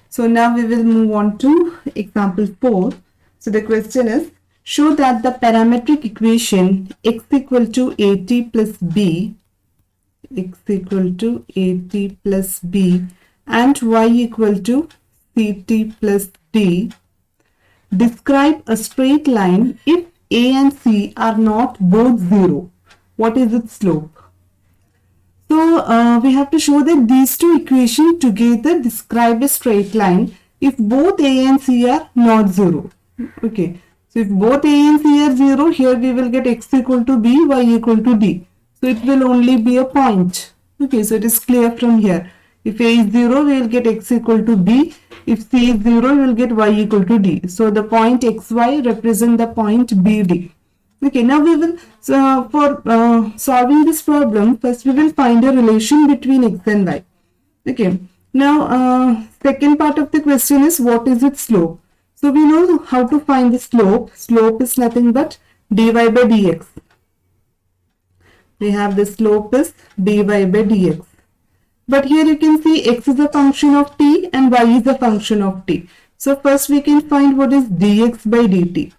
So now we will move on to example 4. So the question is, show that the parametric equation x equal to at plus b, x equal to at plus b and y equal to ct plus d describe a straight line if a and c are not both 0. What is its slope? So we have to show that these two equations together describe a straight line if both a and c are not 0. Okay. So if both a and c are 0, here we will get x equal to b, y equal to d. So it will only be a point. Okay. So it is clear from here. If a is 0, we will get x equal to b. If c is 0, we will get y equal to d. So the point xy represent the point bd. Okay, now we will, for solving this problem, first we will find a relation between x and y. Okay, now second part of the question is what is its slope? So we know how to find the slope. Slope is nothing but dy by dx. We have the slope is dy by dx. But here you can see x is a function of t and y is a function of t. So first we can find what is dx by dt.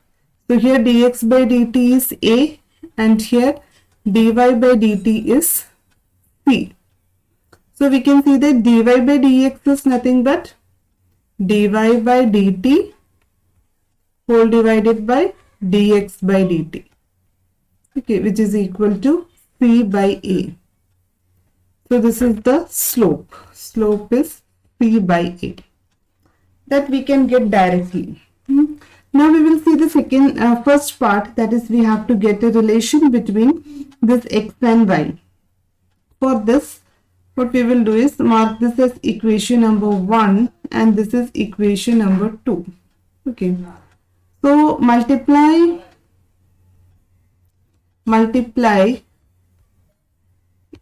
So here dx by dt is a and here dy by dt is c. So we can see that dy by dx is nothing but dy by dt whole divided by dx by dt. Okay, which is equal to c by a. So this is the slope. Slope is c by a. That we can get directly. Now we will see the first part, that is we have to get a relation between this x and y. For this, what we will do is mark this as equation number 1 and this is equation number 2. Okay. So multiply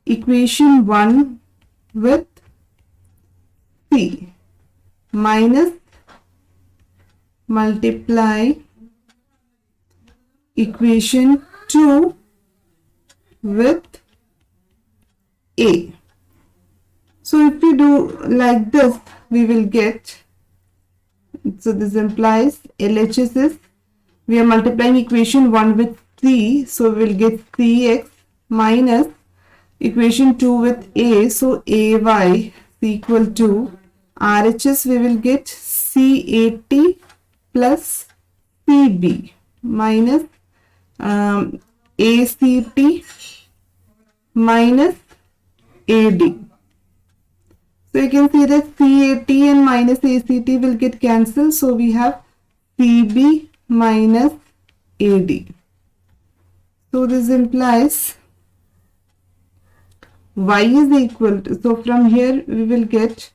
equation 1 with c minus multiply equation 2 with a. So if we do like this, we will get, so this implies LHS is, we are multiplying equation 1 with c, so we will get cx minus equation 2 with a, so ay is equal to RHS, we will get CAT plus CB minus ACT minus AD. So you can see that CAT and minus ACT will get cancelled. So we have CB minus AD. So this implies y is equal to, so from here we will get,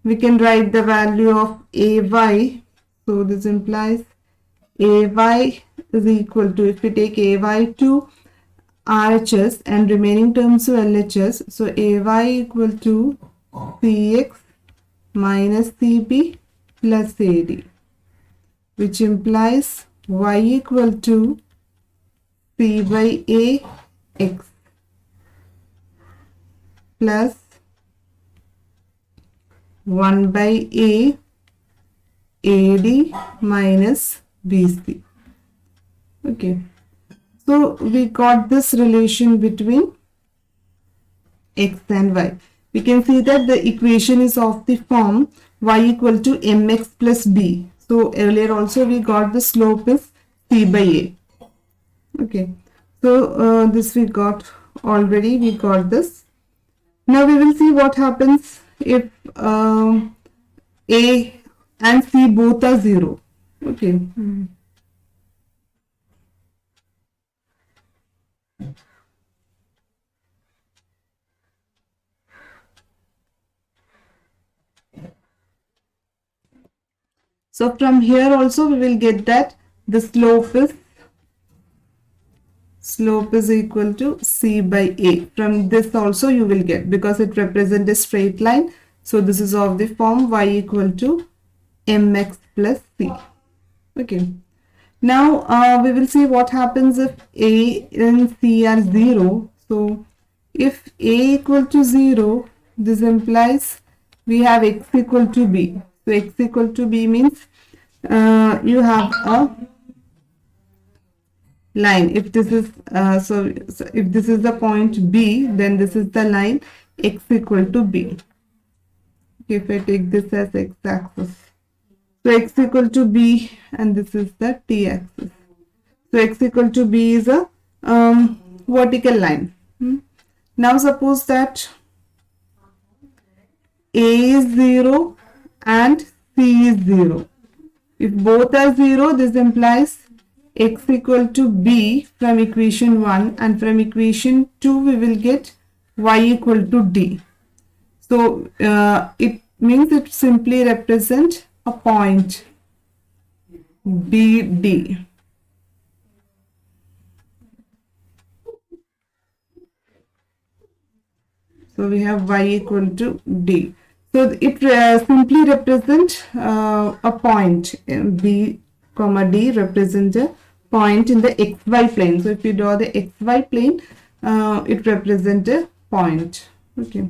we can write the value of ay. So this implies ay is equal to, if we take ay to RHS and remaining terms to LHS, so ay equal to cx minus cb plus ad, which implies y equal to c by a x plus 1 by a ad minus bc. Okay, so we got this relation between x and y. We can see that the equation is of the form y equal to mx plus b. So earlier also we got the slope is c by a. Okay, so this we got already, we got this. Now we will see what happens if a and c both are 0. Okay. So from here also we will get that the slope is equal to c by a. From this also you will get, because it represents a straight line. So this is of the form y equal to mx plus c. Okay. Now we will see what happens if a and c are 0. So if a equal to 0, this implies we have x equal to b. So x equal to b means you have a line. If this is so if this is the point b, then this is the line x equal to b. If I take this as x-axis, so x equal to b, and this is the t-axis. So x equal to b is a vertical line. Now suppose that a is 0 and c is 0. If both are 0, this implies x equal to b from equation 1, and from equation 2 we will get y equal to d. So it means it simply represents a point BD. So we have y equal to d. So it simply represents a point. B comma d represents a point in the xy plane. So if you draw the xy plane, it represents a point. Okay.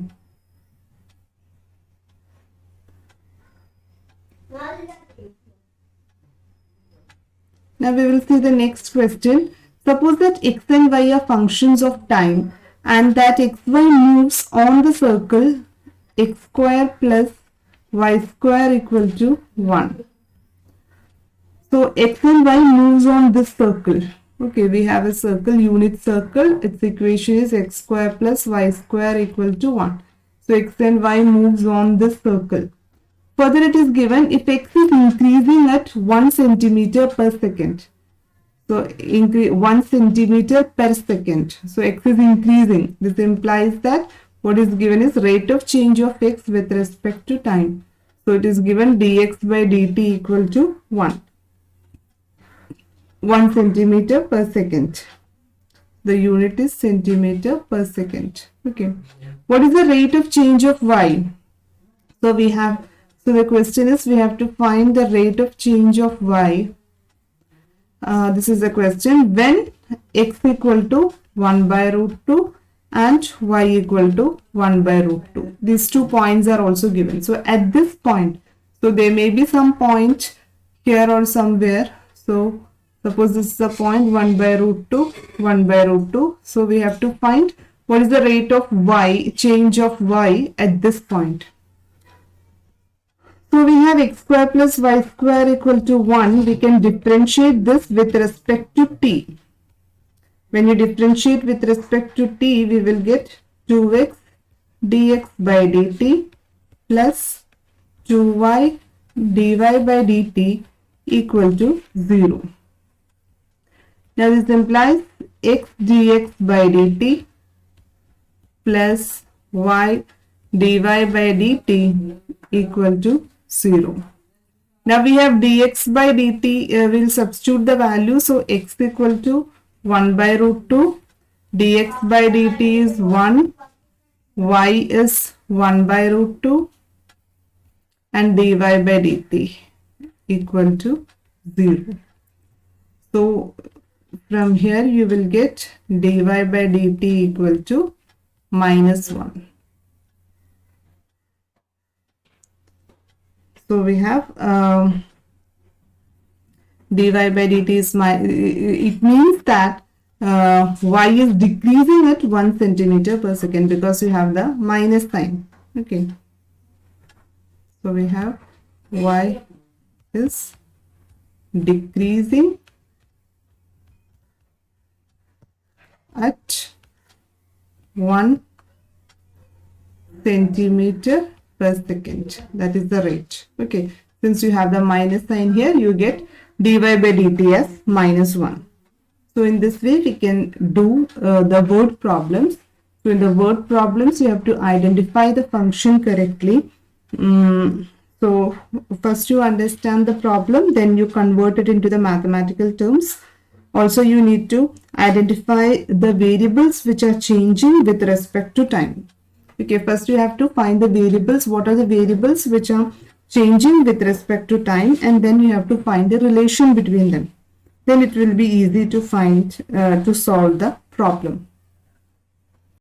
Now we will see the next question. Suppose that x and y are functions of time, and that xy moves on the circle x square plus y square equal to 1. So x and y moves on this circle. Okay, we have a circle, unit circle. Its equation is x square plus y square equal to 1. So x and y moves on this circle. Further, it is given if x is increasing at 1 centimeter per second. So 1 centimeter per second. So x is increasing. This implies that what is given is rate of change of x with respect to time. So it is given dx by dt equal to 1 centimeter per second. The unit is centimeter per second. Okay. What is the rate of change of y? So we have, so the question is we have to find the rate of change of y. This is the question when x equal to 1 by root 2 and y equal to 1 by root 2. These 2 points are also given. So at this point, so there may be some point here or somewhere. So suppose this is a point 1 by root 2, 1 by root 2. So we have to find what is the rate of y, change of y at this point. So we have x square plus y square equal to 1. We can differentiate this with respect to t. When you differentiate with respect to t, we will get 2x dx by dt plus 2y dy by dt equal to 0. Now this implies x dx by dt plus y dy by dt equal to 0. Now we have dx by dt, we will substitute the value. So x equal to 1 by root 2, dx by dt is 1, y is 1 by root 2, and dy by dt equal to 0. So from here you will get dy by dt equal to minus 1. So we have dy by dt is it means that y is decreasing at 1 centimeter per second because we have the minus sign. Okay. So we have y is decreasing at 1 centimeter per second. That is the rate. Okay. Since you have the minus sign here, you get dy by dt as minus 1. So in this way, we can do the word problems. So in the word problems, you have to identify the function correctly. So first you understand the problem, then you convert it into the mathematical terms. Also, you need to identify the variables which are changing with respect to time. Okay, first you have to find the variables. What are the variables which are changing with respect to time, and then you have to find the relation between them. Then it will be easy to find, to solve the problem.